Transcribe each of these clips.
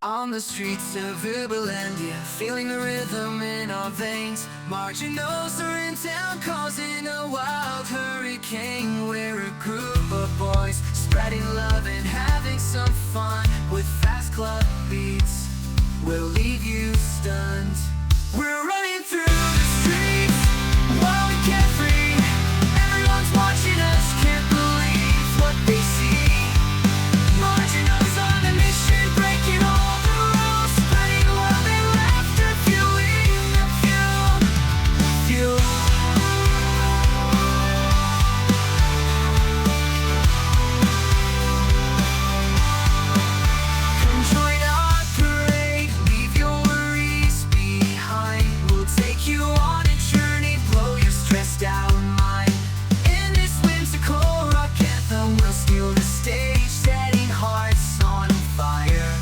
On the streets of Uberlandia, feeling the rhythm in our veins. Margenaus are in town, causing a wild hurricane. We're a group of boys, spreading love and having some fun. With fast club beats, we'll leave you stunned. We're running through the streets, wild and carefree. Everyone's watching us, can't believe what they see. Margenaus on a mission, breaking all the rules, spreading love and laughter, fueling the fuel. Come join our parade, leave your worries behind. We'll take you on a journey, blow your stressed out mind. In this whimsical rock anthem, we'll steal the stage, setting hearts on fire,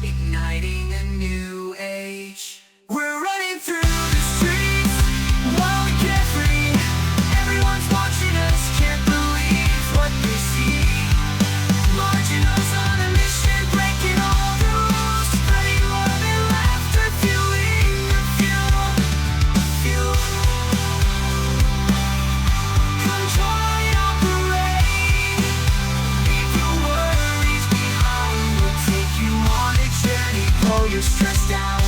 igniting a new age. We're running through the streets, wild and carefree. Everyone's watching us, can't believe what they see. Margenaus on a mission, breaking all the rules, spreading love and laughter, fueling the fuel. Come join our parade, leave your worries behind. We'll take you on a journey, blow your stress down.